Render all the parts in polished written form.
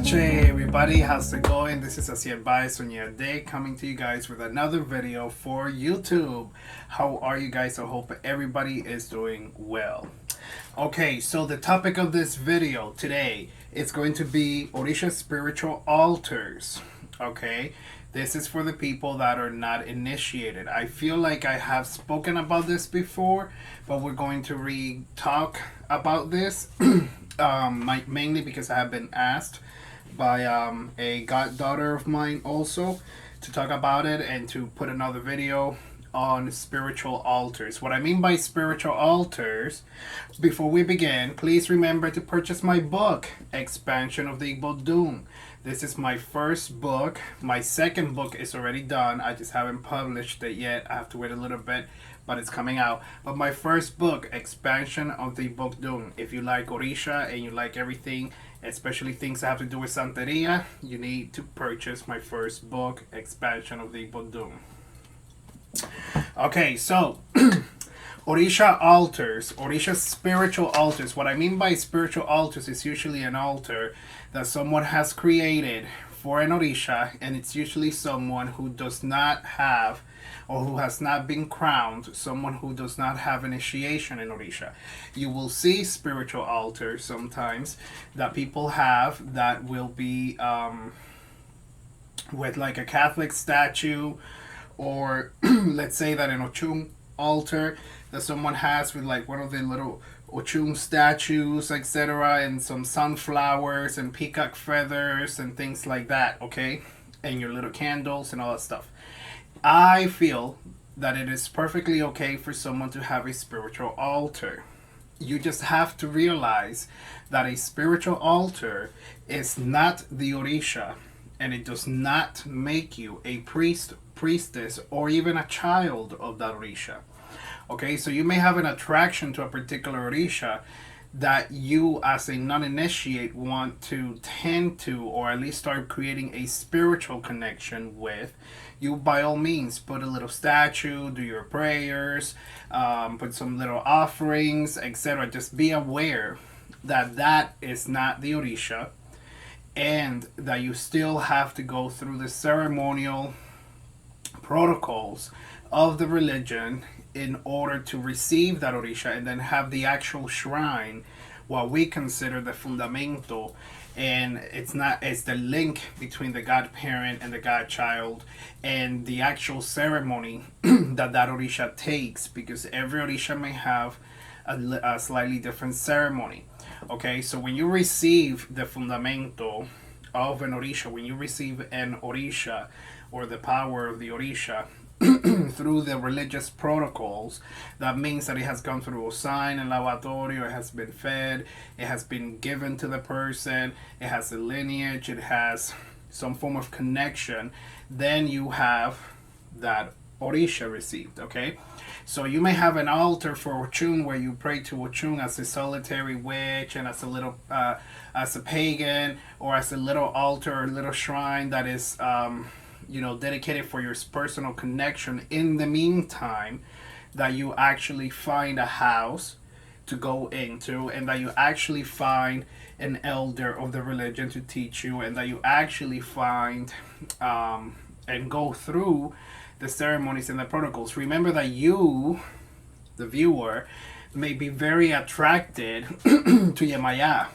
noches, everybody. How's it going? This is asieloshunyeyeo coming to you guys with another video for YouTube. How are you guys? I hope everybody is doing well. Okay, so the topic of this video today is going to be Orisha spiritual altars. Okay, this is for the people that are not initiated. I feel like I have spoken about this before, but we're going to talk about this. Mainly because I have been asked by a goddaughter of mine also to talk about it and to put another video on spiritual altars. What I mean by spiritual altars, before we begin, please remember to purchase my book, Expansion of the Igbo Doom. This is my first book. My second book is already done. I just haven't published it yet. I have to wait a little bit, but it's coming out. But my first book, Expansion of the Igbo Doom. If you like Orisha and you like everything, especially things that have to do with Santeria, you need to purchase my first book, Expansion of the Igbo Doom. Okay, so Orisha altars, Orisha spiritual altars. What I mean by spiritual altars is usually an altar that someone has created for an Orisha, and it's usually someone who does not have or who has not been crowned, someone who does not have initiation in Orisha. You will see spiritual altars sometimes that people have that will be with like a Catholic statue, or let's say that an Ochum altar that someone has with like one of the little Ochum statues, etc., and some sunflowers and peacock feathers and things like that, okay? And your little candles and all that stuff. I feel that it is perfectly okay for someone to have a spiritual altar. You just have to realize that a spiritual altar is not the Orisha, and it does not make you a priest, priestess, or even a child of that Orisha. Okay, so you may have an attraction to a particular Orisha that you as a non-initiate want to tend to, or at least start creating a spiritual connection with. You by all means put a little statue, do your prayers, put some little offerings, etc. Just be aware that that is not the Orisha, and that you still have to go through the ceremonial protocols of the religion in order to receive that Orisha and then have the actual shrine, what we consider the fundamento. And it's the link between the godparent and the godchild, and the actual ceremony that Orisha takes, because every Orisha may have a slightly different ceremony. Okay, so when you receive the fundamento of an Orisha, when you receive an Orisha or the power of the Orisha through the religious protocols, that means that it has gone through a sign and lavatorio, it has been fed, it has been given to the person, it has a lineage, it has some form of connection. Then you have that Orisha received, okay? So you may have an altar for Ochun where you pray to Ochun as a solitary witch and as a little, as a pagan, or as a little altar or little shrine that is, dedicated for your personal connection. In the meantime, that you actually find a house to go into, and that you actually find an elder of the religion to teach you, and that you actually find and go through the ceremonies and the protocols. Remember that you, the viewer, may be very attracted to Yemaya.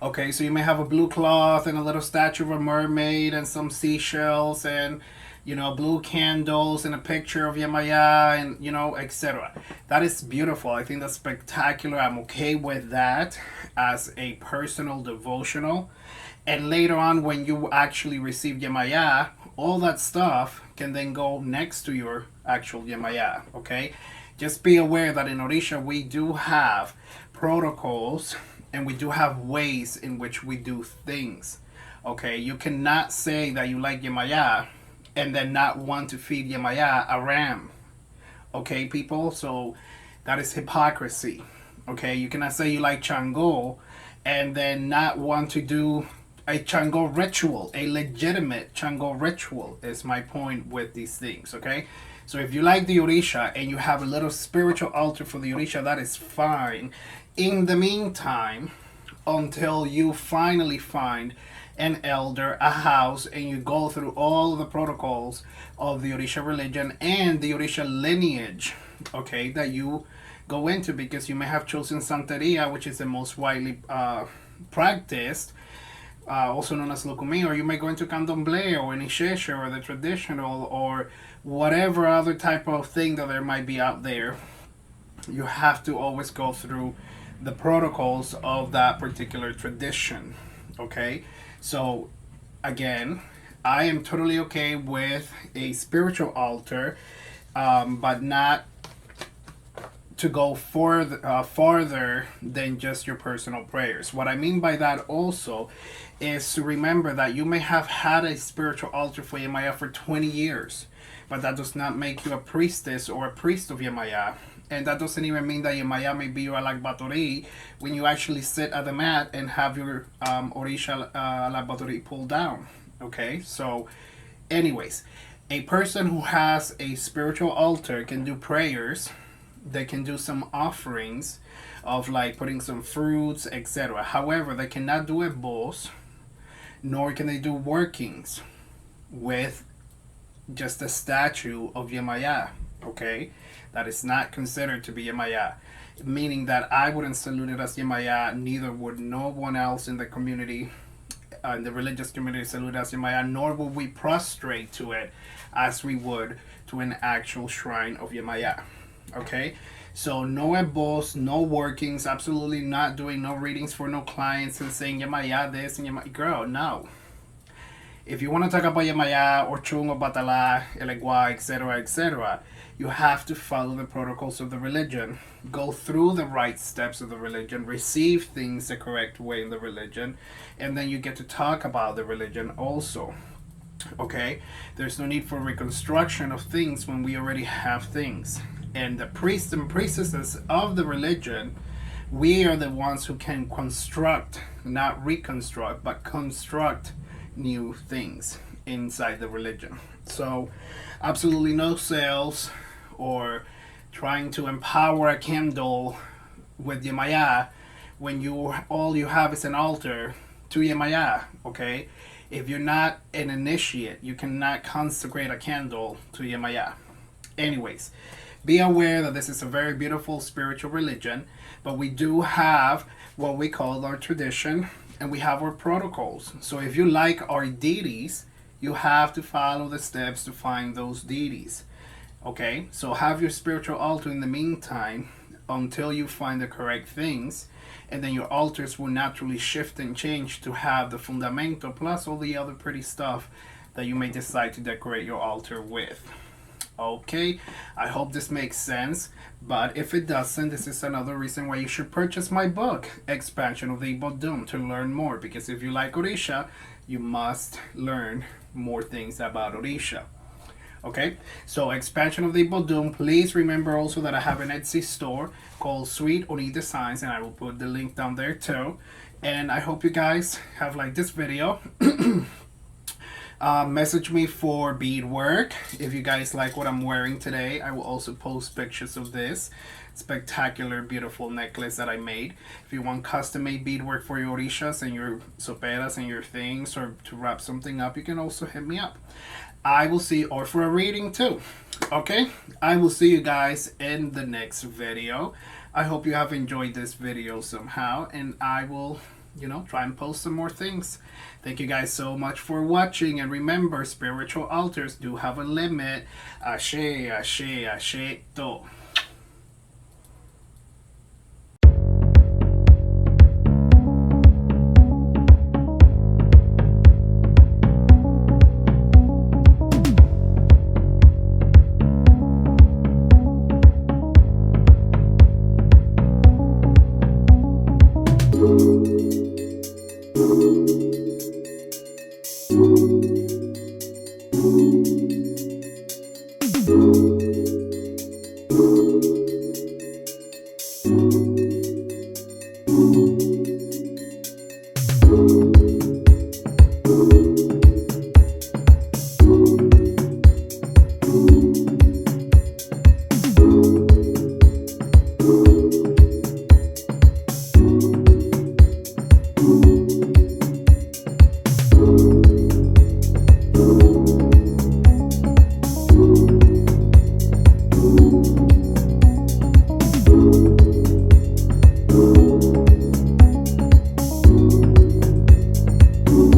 Okay, so you may have a blue cloth and a little statue of a mermaid and some seashells and, blue candles and a picture of Yemaya and, etc. That is beautiful. I think that's spectacular. I'm okay with that as a personal devotional. And later on, when you actually receive Yemaya, all that stuff can then go next to your actual Yemaya, okay? Just be aware that in Orisha, we do have protocols and we do have ways in which we do things. Okay, you cannot say that you like Yemaya and then not want to feed Yemaya a ram. Okay, people? So that is hypocrisy. Okay, you cannot say you like Chango and then not want to do a Chango ritual. A legitimate Chango ritual is my point with these things, okay? So if you like the Orisha and you have a little spiritual altar for the Orisha, that is fine. In the meantime, until you finally find an elder, a house, and you go through all the protocols of the Orisha religion and the Orisha lineage, okay, that you go into, because you may have chosen Santeria, which is the most widely practiced, also known as Lukumi, or you may go into Candomblé or Initiation or the traditional or whatever other type of thing that there might be out there. You have to always go through the protocols of that particular tradition. Okay, so again, I am totally okay with a spiritual altar, but not to go farther than just your personal prayers. What I mean by that also is to remember that you may have had a spiritual altar for Yemaya for 20 years, but that does not make you a priestess or a priest of Yemaya. And that doesn't even mean that Yemaya may be your alakbatori when you actually sit at the mat and have your Orisha alakbatori pulled down. Okay, so anyways, a person who has a spiritual altar can do prayers. They can do some offerings of like putting some fruits, etc. However, they cannot do ebos, nor can they do workings with just a statue of Yemaya. Okay, that is not considered to be Yemaya, meaning that I wouldn't salute it as Yemaya, neither would no one else in the community, in the religious community, salute it as Yemaya, nor would we prostrate to it as we would to an actual shrine of Yemaya. Okay, so no ebos, no workings, absolutely not doing no readings for no clients and saying Yemaya this and Yemaya. Girl, no. If you want to talk about Yemaya or Chung or Batala, Elegua, etc., etc., you have to follow the protocols of the religion, go through the right steps of the religion, receive things the correct way in the religion, and then you get to talk about the religion also. Okay, there's no need for reconstruction of things when we already have things. And the priests and priestesses of the religion, we are the ones who can construct, not reconstruct, but construct new things inside the religion. So absolutely no sales or trying to empower a candle with Yemaya when you all you have is an altar to Yemaya. Okay, if you're not an initiate, you cannot consecrate a candle to Yemaya. Anyways, be aware that this is a very beautiful spiritual religion, but we do have what we call our tradition, and we have our protocols. So if you like our deities, you have to follow the steps to find those deities. Okay, so have your spiritual altar in the meantime until you find the correct things, and then your altars will naturally shift and change to have the fundamento plus all the other pretty stuff that you may decide to decorate your altar with. Okay, I hope this makes sense, but if it doesn't, this is another reason why you should purchase my book, Expansion of the Bodum, to learn more, because if you like Orisha, you must learn more things about Orisha. Okay, so Expansion of the Bodum. Please remember also that I have an Etsy store called Sweet Ori Designs, and I will put the link down there too. And I hope you guys have liked this video. Message me for beadwork if you guys like what I'm wearing today. I will also post pictures of this spectacular, beautiful necklace that I made. If you want custom-made beadwork for your orishas and your soperas and your things, or to wrap something up, you can also hit me up. I will see, or for a reading too. Okay, I will see you guys in the next video. I hope you have enjoyed this video somehow, and I will, try and post some more things. Thank you guys so much for watching, and remember, spiritual altars do have a limit. Ashe, ashe, ashe, to.